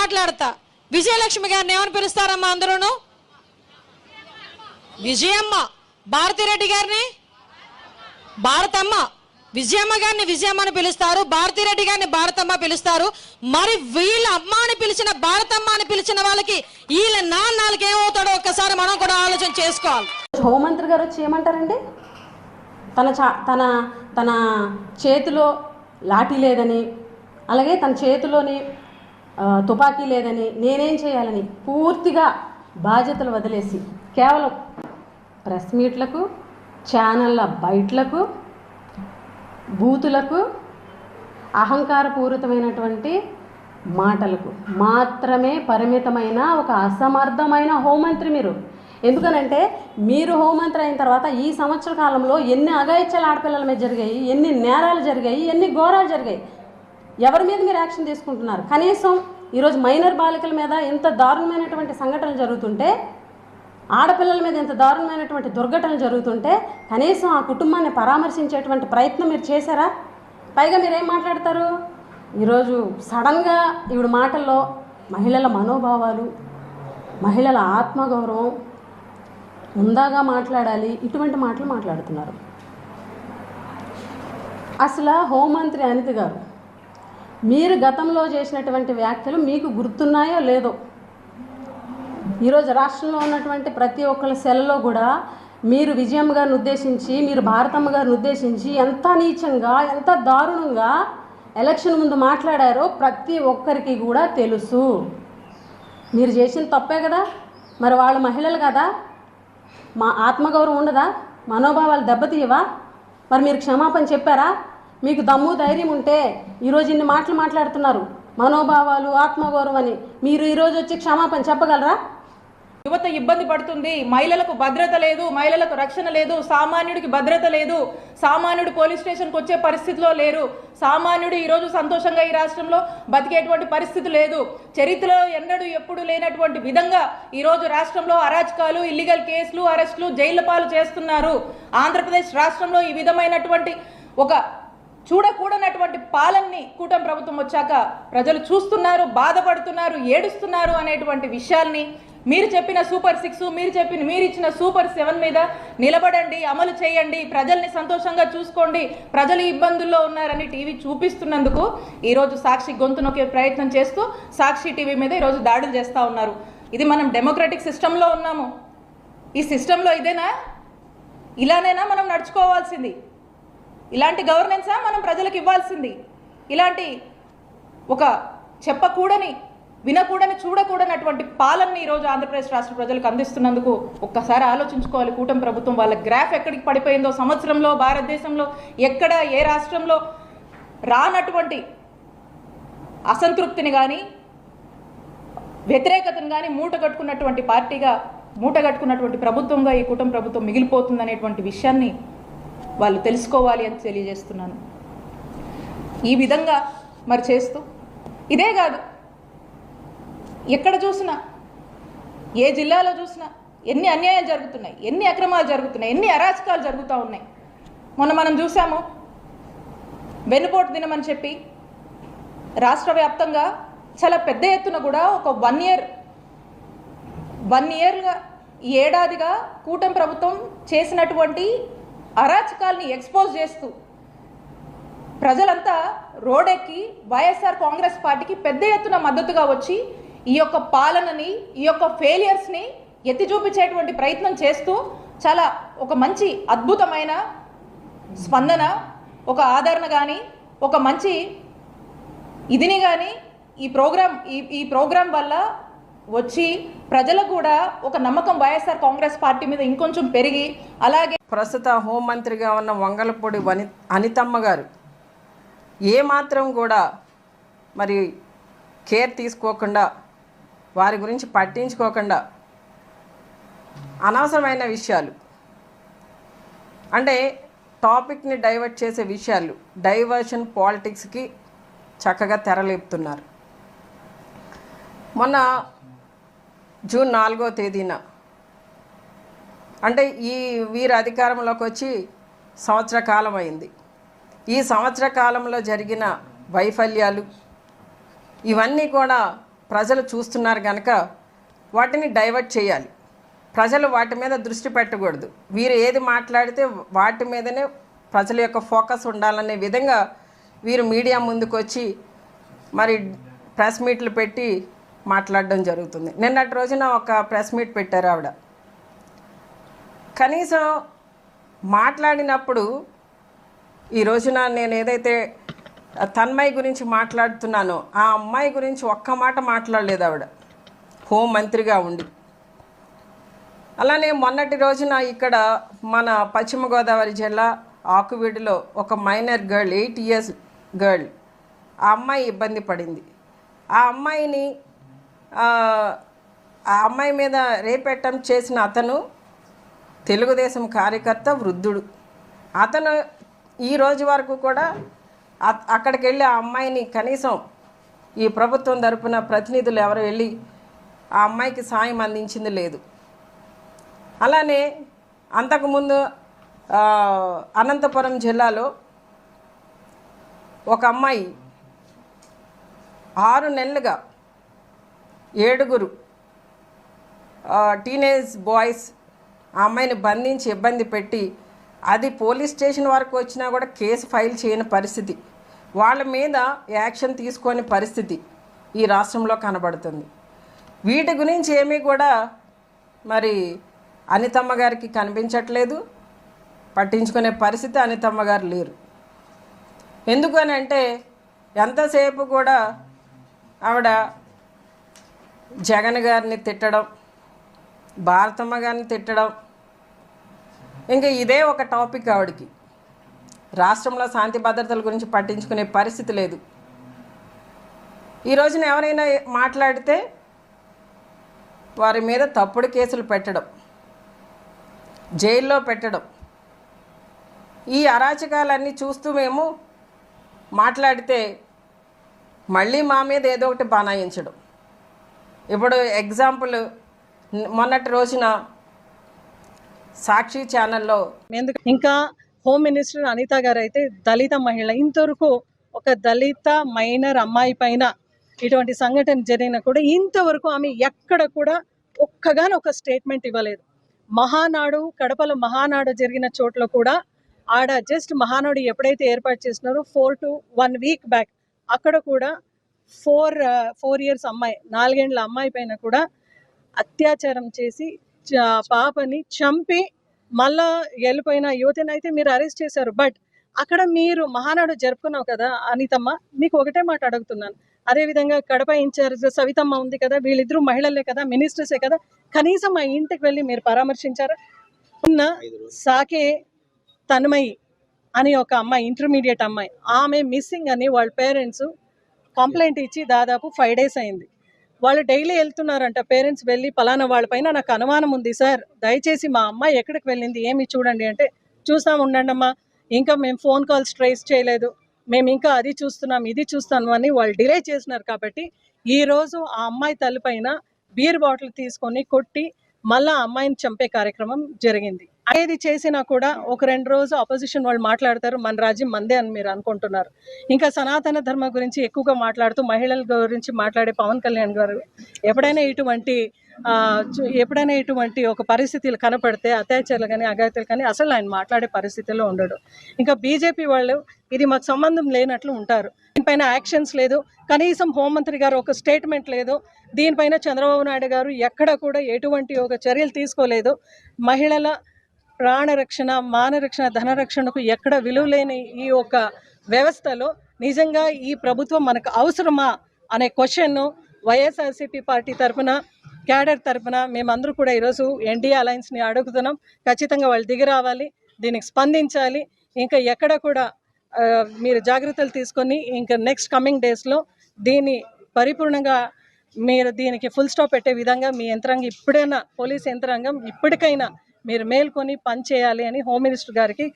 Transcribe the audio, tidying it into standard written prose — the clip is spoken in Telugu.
మాట్లాడతా. విజయలక్ష్మి గారిని ఏమని పిలుస్తారమ్మా అందరూను? విజయమ్మ. భారతిరెడ్డి గారిని భారతమ్మ. విజయమ్మ గారిని విజయమ్మ అని పిలుస్తారు, భారతిరెడ్డి గారిని భారతమ్మ పిలుస్తారు. మరి వీళ్ళ అమ్మ అని పిలిచిన భారతమ్మ అని పిలిచిన వాళ్ళకి వీళ్ళ నాన్నలకి ఏమవుతాడో ఒక్కసారి మనం కూడా ఆలోచన చేసుకోవాలి. హోంమంత్రి గారు వచ్చి ఏమంటారండి? తన తన చేతిలో లాఠీ లేదని, అలాగే తన చేతిలోని తుపాకీ లేదని, నేనేం చేయాలని పూర్తిగా బాధ్యతలు వదిలేసి కేవలం ప్రెస్ మీట్లకు, ఛానళ్ళ బయట్లకు, బూతులకు, అహంకారపూరితమైనటువంటి మాటలకు మాత్రమే పరిమితమైన ఒక అసమర్థమైన హోంమంత్రి మీరు. ఎందుకనంటే మీరు హోంమంత్రి అయిన తర్వాత ఈ సంవత్సర కాలంలో ఎన్ని అఘాయిత్యాలు ఆడపిల్లల మీద జరిగాయి, ఎన్ని నేరాలు జరిగాయి, ఎన్ని ఘోరాలు జరిగాయి. ఎవరి మీద మీరు యాక్షన్ తీసుకుంటున్నారు? కనీసం ఈరోజు మైనర్ బాలికల మీద ఇంత దారుణమైనటువంటి సంఘటనలు జరుగుతుంటే, ఆడపిల్లల మీద ఇంత దారుణమైనటువంటి దుర్ఘటనలు జరుగుతుంటే కనీసం ఆ కుటుంబాన్ని పరామర్శించేటువంటి ప్రయత్నం మీరు చేశారా? పైగా మీరేం మాట్లాడతారు? ఈరోజు సడన్గా ఈవిడ మాటల్లో మహిళల మనోభావాలు, మహిళల ఆత్మగౌరవం ముందాగా మాట్లాడాలి, ఇటువంటి మాటలు మాట్లాడుతున్నారు. అసలు హోంమంత్రి అనిత గారు, మీరు గతంలో చేసినటువంటి వ్యాఖ్యలు మీకు గుర్తున్నాయో లేదో? ఈరోజు రాష్ట్రంలో ఉన్నటువంటి ప్రతి ఒక్కరి సెలలో కూడా మీరు విజయమ్మ గారిని ఉద్దేశించి, మీరు భారతమ్మ గారిని ఉద్దేశించి ఎంత నీచంగా, ఎంత దారుణంగా ఎలక్షన్ ముందు మాట్లాడారో ప్రతి ఒక్కరికి కూడా తెలుసు. మీరు చేసిన తప్పే కదా. మరి వాళ్ళు మహిళలు కదా, మా ఆత్మగౌరవం ఉండదా? మనోభావాలు దెబ్బతీయవా? మరి మీరు క్షమాపణ చెప్పారా? మీకు దమ్ము ధైర్యం ఉంటే ఈరోజు ఇన్ని మాటలు మాట్లాడుతున్నారు, మనోభావాలు, ఆత్మగౌరవం అని. మీరు ఈరోజు వచ్చి క్షమాపణ చెప్పగలరా? యువత ఇబ్బంది పడుతుంది, మహిళలకు భద్రత లేదు, మహిళలకు రక్షణ లేదు, సామాన్యుడికి భద్రత లేదు, సామాన్యుడు పోలీస్ స్టేషన్కి వచ్చే పరిస్థితిలో లేరు, సామాన్యుడు ఈరోజు సంతోషంగా ఈ రాష్ట్రంలో బతికేటువంటి పరిస్థితి లేదు. చరిత్రలో ఎన్నడూ ఎప్పుడు లేనటువంటి విధంగా ఈరోజు రాష్ట్రంలో అరాచకాలు, ఇల్లీగల్ కేసులు, అరెస్టులు, జైళ్ల పాలు చేస్తున్నారు. ఆంధ్రప్రదేశ్ రాష్ట్రంలో ఈ విధమైనటువంటి ఒక చూడకూడనటువంటి పాలనని కూటమి ప్రభుత్వం వచ్చాక ప్రజలు చూస్తున్నారు, బాధపడుతున్నారు, ఏడుస్తున్నారు అనేటువంటి విషయాల్ని మీరు చెప్పిన సూపర్ 6, మీరు ఇచ్చిన సూపర్ 7 మీద నిలబడండి, అమలు చేయండి, ప్రజల్ని సంతోషంగా చూసుకోండి, ప్రజలు ఇబ్బందుల్లో ఉన్నారని టీవీ చూపిస్తున్నందుకు ఈరోజు సాక్షి గొంతు నొక్కే ప్రయత్నం చేస్తూ సాక్షి టీవీ మీద ఈరోజు దాడులు చేస్తూ ఉన్నారు. ఇది మనం డెమోక్రటిక్ సిస్టంలో ఉన్నాము. ఈ సిస్టంలో ఇదేనా? ఇలానైనా మనం నడుచుకోవాల్సింది? ఇలాంటి గవర్నెన్సా మనం ప్రజలకు ఇవ్వాల్సింది? ఇలాంటి ఒక చెప్పకూడని, వినకూడని, చూడకూడనటువంటి పాలనని ఈరోజు ఆంధ్రప్రదేశ్ రాష్ట్ర ప్రజలకు అందిస్తున్నందుకు ఒక్కసారి ఆలోచించుకోవాలి. కూటమి ప్రభుత్వం వాళ్ళ గ్రాఫ్ ఎక్కడికి పడిపోయిందో, సంవత్సరంలో భారతదేశంలో ఎక్కడ ఏ రాష్ట్రంలో రానటువంటి అసంతృప్తిని కానీ, వ్యతిరేకతను కానీ మూటగట్టుకున్నటువంటి పార్టీగా, మూటగట్టుకున్నటువంటి ప్రభుత్వంగా ఈ కూటమి ప్రభుత్వం మిగిలిపోతుందనేటువంటి విషయాన్ని వాళ్ళు తెలుసుకోవాలి అని తెలియజేస్తున్నాను. ఈ విధంగా మరి చేస్తూ, ఇదే కాదు, ఎక్కడ చూసినా, ఏ జిల్లాలో చూసినా ఎన్ని అన్యాయాలు జరుగుతున్నాయి, ఎన్ని అక్రమాలు జరుగుతున్నాయి, ఎన్ని అరాచకాలు జరుగుతూ ఉన్నాయి. మొన్న మనం చూసాము, వెన్నుపోటు దినమని చెప్పి రాష్ట్ర వ్యాప్తంగా చాలా పెద్ద ఎత్తున కూడా ఒక 1 ఇయర్గా, ఈ ఏడాదిగా కూటమి ప్రభుత్వం చేసినటువంటి అరాచకాల్ని ఎక్స్పోజ్ చేస్తూ ప్రజలంతా రోడెక్కి వైఎస్ఆర్ కాంగ్రెస్ పార్టీకి పెద్ద ఎత్తున మద్దతుగా వచ్చి ఈ యొక్క పాలనని, ఈ యొక్క ఫెయిలియర్స్ని ఎత్తి చూపించేటువంటి ప్రయత్నం చేస్తూ చాలా ఒక మంచి అద్భుతమైన స్పందన, ఒక ఆదరణ కానీ, ఒక మంచి ఇదిని కానీ ఈ ప్రోగ్రాం వల్ల వచ్చి ప్రజలకు కూడా ఒక నమ్మకం వైఎస్ఆర్ కాంగ్రెస్ పార్టీ మీద ఇంకొంచెం పెరిగి, అలాగే ప్రస్తుత హోంమంత్రిగా ఉన్న వంగలపూడి అనితమ్మ గారు ఏమాత్రం కూడా మరి కేర్ తీసుకోకుండా, వారి గురించి పట్టించుకోకుండా అనవసరమైన విషయాలు, అంటే టాపిక్ని డైవర్ట్ చేసే విషయాలు, డైవర్షన్ పాలిటిక్స్కి చక్కగా తెరలేపుతున్నారు. మొన్న జూన్ 4వ తేదీన, అంటే వీరు అధికారంలోకి వచ్చి సంవత్సర కాలం అయింది. ఈ సంవత్సర కాలంలో జరిగిన వైఫల్యాలు ఇవన్నీ కూడా ప్రజలు చూస్తున్నారు కనుక వాటిని డైవర్ట్ చేయాలి. ప్రజలు వాటి మీద దృష్టి పెట్టకూడదు. వీరు ఏది మాట్లాడితే వాటి మీదనే ప్రజల యొక్క ఫోకస్ ఉండాలనే విధంగా వీరు మీడియా ముందుకు వచ్చి మరి ప్రెస్ మీట్లు పెట్టి మాట్లాడడం జరుగుతుంది. నిన్నటి రోజున ఒక ప్రెస్ మీట్ పెట్టారు ఆవిడ. కనీసం మాట్లాడినప్పుడు ఈ రోజున నేను ఏదైతే తన్మయ్ గురించి మాట్లాడుతున్నానో ఆ అమ్మాయి గురించి ఒక్క మాట మాట్లాడలేదు ఆవిడ, హోంమంత్రిగా ఉండి. అలానే మొన్నటి రోజున ఇక్కడ మన పశ్చిమ గోదావరి జిల్లా ఆకువీడులో ఒక మైనర్ గర్ల్, 8 years గర్ల్, ఆ అమ్మాయి ఇబ్బంది పడింది. ఆ అమ్మాయి మీద రేప్ అటెంప్ట్ చేసిన అతను తెలుగుదేశం కార్యకర్త, వృద్ధుడు. అతను ఈ రోజు వరకు కూడా అక్కడికి వెళ్ళి ఆ అమ్మాయిని కనీసం ఈ ప్రభుత్వం తరపున ప్రతినిధులు ఎవరు వెళ్ళి ఆ అమ్మాయికి సాయం అందించింది లేదు. అలానే అంతకుముందు అనంతపురం జిల్లాలో ఒక అమ్మాయి 6 నెలలుగా 7 టీనేజ్ బాయ్స్ ఆ అమ్మాయిని బంధించి ఇబ్బంది పెట్టి అది పోలీస్ స్టేషన్ వరకు వచ్చినా కూడా కేసు ఫైల్ చేయని పరిస్థితి, వాళ్ళ మీద యాక్షన్ తీసుకోని పరిస్థితి ఈ రాష్ట్రంలో కనబడుతుంది. వీటి గురించి ఏమీ కూడా మరి అనితమ్మ గారికి కనిపించట్లేదు, పట్టించుకునే పరిస్థితి అనితమ్మ గారు లేరు. ఎందుకనంటే ఎంతసేపు కూడా ఆవిడ జగన్ గారిని తిట్టడం, భారతమ్మ గారిని తిట్టడం, ఇంకా ఇదే ఒక టాపిక్ ఆవిడకి. రాష్ట్రంలో శాంతి భద్రతల గురించి పట్టించుకునే పరిస్థితి లేదు. ఈ రోజున ఎవరైనా మాట్లాడితే వారి మీద తప్పుడు కేసులు పెట్టడం, జైల్లో పెట్టడం, ఈ అరాచకాలన్నీ చూస్తూ మేము మాట్లాడితే మళ్ళీ మా మీద ఏదో ఒకటి బనాయించడం. ఇప్పుడు ఎగ్జాంపుల్ మొన్నటి రోజున సాక్షి ఛానల్లో ఇంకా హోమ్ మినిస్టర్ అనిత గారు అయితే దళిత మహిళ, ఇంతవరకు ఒక దళిత మైనర్ అమ్మాయి పైన ఇటువంటి సంఘటన జరిగినా కూడా ఇంతవరకు ఆమె ఎక్కడ కూడా ఒక్క స్టేట్మెంట్ ఇవ్వలేదు. మహానాడు, కడపలో మహానాడు జరిగిన చోట్ల కూడా ఆడ జస్ట్ మహానాడు ఎప్పుడైతే ఏర్పాటు చేసినారో 4 to 1 week బ్యాక్ అక్కడ కూడా 4 years అమ్మాయి, 4 ఏళ్ల అమ్మాయి పైన కూడా అత్యాచారం చేసి పాపని చంపి మళ్ళా వెళ్ళిపోయిన యువతిని అయితే మీరు అరెస్ట్ చేశారు. బట్ అక్కడ మీరు మహానాడు జరుపుకున్నావు కదా అనితమ్మ, మీకు ఒకటే మాట అడుగుతున్నాను. అదేవిధంగా కడప ఇన్ఛార్జ్ సవితమ్మ ఉంది కదా, వీళ్ళిద్దరూ మహిళలే కదా, మినిస్టర్సే కదా, కనీసం ఆ ఇంటికి వెళ్ళి మీరు పరామర్శించారా? ఉన్న సాకే తన్మయి అని ఒక అమ్మాయి, ఇంటర్మీడియట్ అమ్మాయి, ఆమె మిస్సింగ్ అని వాళ్ళ పేరెంట్స్ కంప్లైంట్ ఇచ్చి దాదాపు 5 days అయింది. వాళ్ళు డైలీ వెళ్తున్నారంట, పేరెంట్స్ వెళ్ళి పలానా వాళ్ళపైన నాకు అనుమానం ఉంది సార్, దయచేసి మా అమ్మాయి ఎక్కడికి వెళ్ళింది ఏమి చూడండి అంటే, చూస్తాం ఉండండి అమ్మా, ఇంకా మేము ఫోన్ కాల్స్ ట్రేస్ చేయలేదు, మేము ఇంకా అది చూస్తున్నాం ఇది చూస్తాను అని వాళ్ళు డిలే చేసినారు. కాబట్టి ఈరోజు ఆ అమ్మాయి తల్లిపైన బీర్ బాటిల్ తీసుకొని కొట్టి మళ్ళా అమ్మాయిని చంపే కార్యక్రమం జరిగింది. ఏది చేసినా కూడా ఒక 2 రోజులు అపోజిషన్ వాళ్ళు మాట్లాడతారు, మన రాజ్యం మందే అని మీరు అనుకుంటున్నారు. ఇంకా సనాతన ధర్మం గురించి ఎక్కువగా మాట్లాడుతూ మహిళల గురించి మాట్లాడే పవన్ కళ్యాణ్ గారు ఎప్పుడైనా ఇటువంటి ఒక పరిస్థితులు కనపడితే అత్యాచారాలు కానీ అఘాయిత్యాలు కానీ అసలు ఆయన మాట్లాడే పరిస్థితిలో ఉండడు. ఇంకా బీజేపీ వాళ్ళు ఇది మాకు సంబంధం లేనట్లు ఉంటారు. దీనిపైన యాక్షన్స్ లేదు, కనీసం హోంమంత్రి గారు ఒక స్టేట్మెంట్ లేదు, దీనిపైన చంద్రబాబు నాయుడు గారు ఎక్కడ కూడా ఎటువంటి ఒక చర్యలు తీసుకోలేదు. మహిళల ప్రాణరక్షణ, మానరక్షణ, ధనరక్షణకు ఎక్కడ విలువ లేని ఈ ఒక వ్యవస్థలో నిజంగా ఈ ప్రభుత్వం మనకు అవసరమా అనే క్వశ్చన్ను వైఎస్ఆర్సీపీ పార్టీ తరఫున, క్యాడర్ తరఫున మేమందరూ కూడా ఈరోజు ఎన్డీఏ అలయన్స్ని అడుగుతున్నాం. ఖచ్చితంగా వాళ్ళు దిగి రావాలి, దీనికి స్పందించాలి. ఇంకా ఎక్కడ కూడా మీరు జాగ్రత్తలు తీసుకొని ఇంకా నెక్స్ట్ కమింగ్ డేస్లో దీన్ని పరిపూర్ణంగా మీరు దీనికి ఫుల్ స్టాప్ పెట్టే విధంగా మీ యంత్రాంగం ఇప్పుడైనా, పోలీస్ యంత్రాంగం ఇప్పటికైనా మీరు మేల్కొని పని చేయాలి అని హోమ్ మినిస్టర్ గారికి